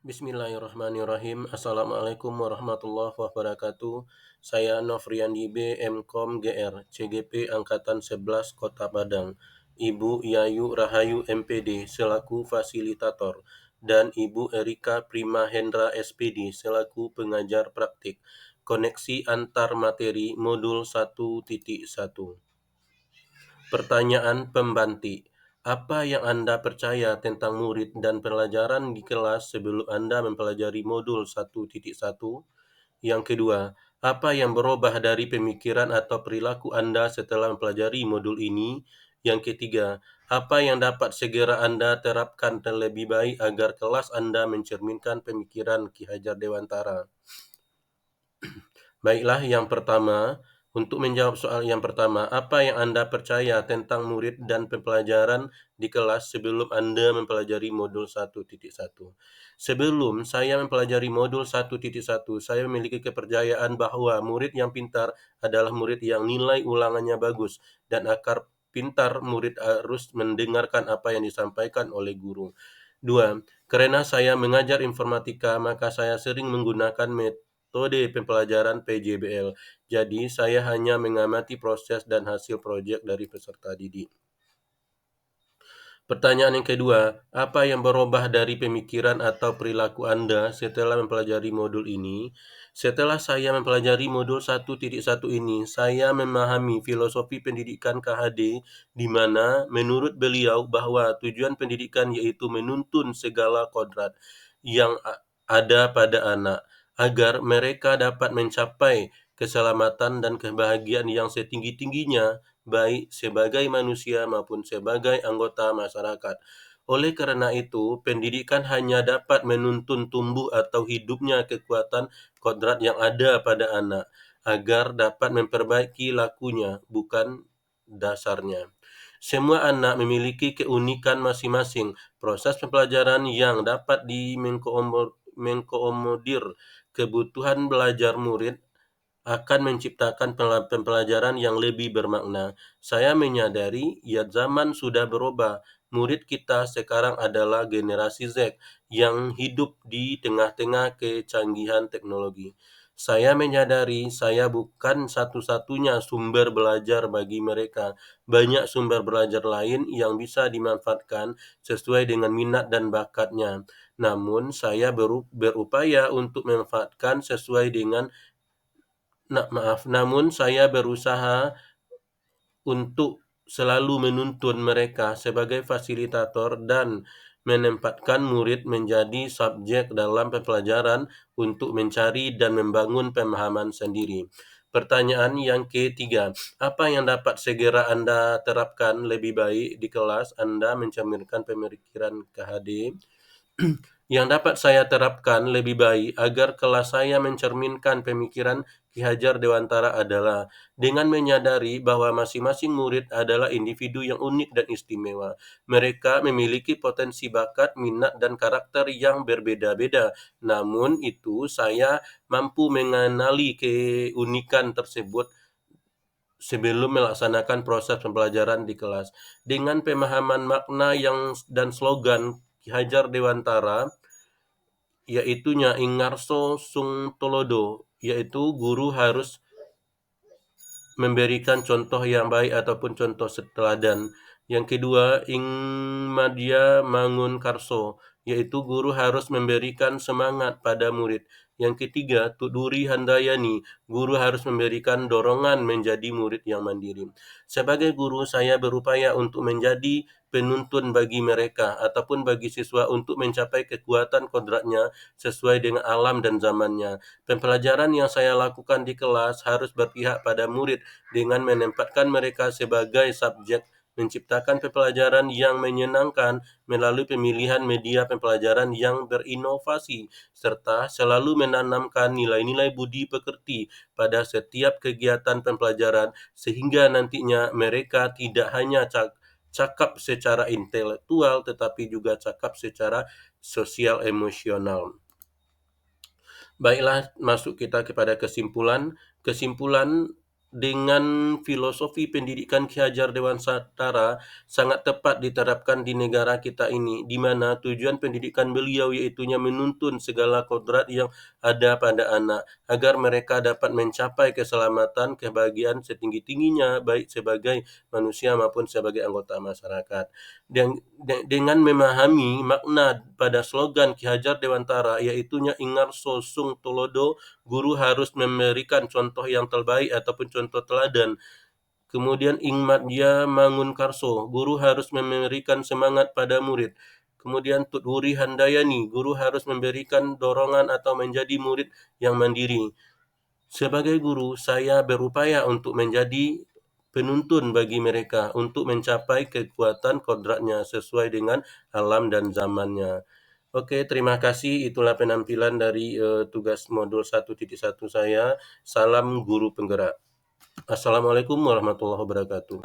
Bismillahirrahmanirrahim. Assalamualaikum warahmatullahi wabarakatuh. Saya Nofriandi B. Mkom GR, CGP Angkatan 11 Kota Padang. Ibu Yayu Rahayu MPD selaku fasilitator dan Ibu Erika Prima Hendra SPD selaku pengajar praktik. Koneksi antar materi modul 1.1. Pertanyaan pembanti. Apa yang Anda percaya tentang murid dan pelajaran di kelas sebelum Anda mempelajari modul 1.1? Yang kedua, apa yang berubah dari pemikiran atau perilaku Anda setelah mempelajari modul ini? Yang ketiga, apa yang dapat segera Anda terapkan terlebih baik agar kelas Anda mencerminkan pemikiran Ki Hajar Dewantara? Baiklah, yang pertama, untuk menjawab soal yang pertama, apa yang Anda percaya tentang murid dan pembelajaran di kelas sebelum Anda mempelajari modul 1.1? Sebelum saya mempelajari modul 1.1, saya memiliki kepercayaan bahwa murid yang pintar adalah murid yang nilai ulangannya bagus dan akar pintar murid harus mendengarkan apa yang disampaikan oleh guru. Dua, karena saya mengajar informatika, maka saya sering menggunakan metode pembelajaran PJBL. Jadi, saya hanya mengamati proses dan hasil proyek dari peserta didik. Pertanyaan yang kedua, apa yang berubah dari pemikiran atau perilaku Anda setelah mempelajari modul ini? Setelah saya mempelajari modul 1.1 ini, saya memahami filosofi pendidikan KHD di mana menurut beliau bahwa tujuan pendidikan yaitu menuntun segala kodrat yang ada pada anak agar mereka dapat mencapai keselamatan dan kebahagiaan yang setinggi-tingginya baik sebagai manusia maupun sebagai anggota masyarakat. Oleh karena itu, pendidikan hanya dapat menuntun tumbuh atau hidupnya kekuatan kodrat yang ada pada anak, agar dapat memperbaiki lakunya, bukan dasarnya. Semua anak memiliki keunikan masing-masing. Proses pembelajaran yang dapat mengkomodir kebutuhan belajar murid akan menciptakan pembelajaran yang lebih bermakna. Saya menyadari zaman sudah berubah. Murid kita sekarang adalah generasi Z yang hidup di tengah-tengah kecanggihan teknologi. Saya menyadari saya bukan satu-satunya sumber belajar bagi mereka. Banyak sumber belajar lain yang bisa dimanfaatkan sesuai dengan minat dan bakatnya. Namun, saya berupaya untuk memanfaatkan sesuai dengan namun saya berusaha untuk selalu menuntun mereka sebagai fasilitator dan menempatkan murid menjadi subjek dalam pembelajaran untuk mencari dan membangun pemahaman sendiri. Pertanyaan yang ketiga, apa yang dapat segera Anda terapkan lebih baik di kelas Anda mencerminkan pemikiran KHD? Yang dapat saya terapkan lebih baik agar kelas saya mencerminkan pemikiran Ki Hajar Dewantara adalah dengan menyadari bahwa masing-masing murid adalah individu yang unik dan istimewa. Mereka memiliki potensi bakat, minat, dan karakter yang berbeda-beda. Namun itu saya mampu mengenali keunikan tersebut sebelum melaksanakan proses pembelajaran di kelas. Dengan pemahaman makna dan slogan Ki Hajar Dewantara, yaitu Nya Ingarso Sung Tolodo, yaitu guru harus memberikan contoh yang baik ataupun contoh teladan. Yang kedua, Ing Madya Mangun Karso, yaitu guru harus memberikan semangat pada murid. Yang ketiga, Tuduri Handayani, guru harus memberikan dorongan menjadi murid yang mandiri. Sebagai guru, saya berupaya untuk menjadi penuntun bagi mereka ataupun bagi siswa untuk mencapai kekuatan kodratnya sesuai dengan alam dan zamannya. Pembelajaran yang saya lakukan di kelas harus berpihak pada murid dengan menempatkan mereka sebagai subjek, menciptakan pembelajaran yang menyenangkan melalui pemilihan media pembelajaran yang berinovasi, serta selalu menanamkan nilai-nilai budi pekerti pada setiap kegiatan pembelajaran sehingga nantinya mereka tidak hanya cakap secara intelektual tetapi juga cakap secara sosial emosional. Baiklah, masuk kita kepada kesimpulan. Kesimpulan dengan filosofi pendidikan Ki Hajar Dewantara sangat tepat diterapkan di negara kita ini, di mana tujuan pendidikan beliau yaitunya menuntun segala kodrat yang ada pada anak, agar mereka dapat mencapai keselamatan, kebahagiaan setinggi-tingginya, baik sebagai manusia maupun sebagai anggota masyarakat. Dengan memahami makna pada slogan Ki Hajar Dewantara, yaitunya Ingarso Sung Tulodo, guru harus memberikan contoh yang terbaik ataupun contoh teladan. Kemudian Ingmadya Mangunkarso, guru harus memberikan semangat pada murid. Kemudian Tutwuri Handayani, guru harus memberikan dorongan atau menjadi murid yang mandiri. Sebagai guru, saya berupaya untuk menjadi penuntun bagi mereka untuk mencapai kekuatan kodratnya sesuai dengan alam dan zamannya. Oke, terima kasih. Itulah penampilan dari tugas modul 1.1 saya. Salam guru penggerak. Assalamualaikum warahmatullahi wabarakatuh.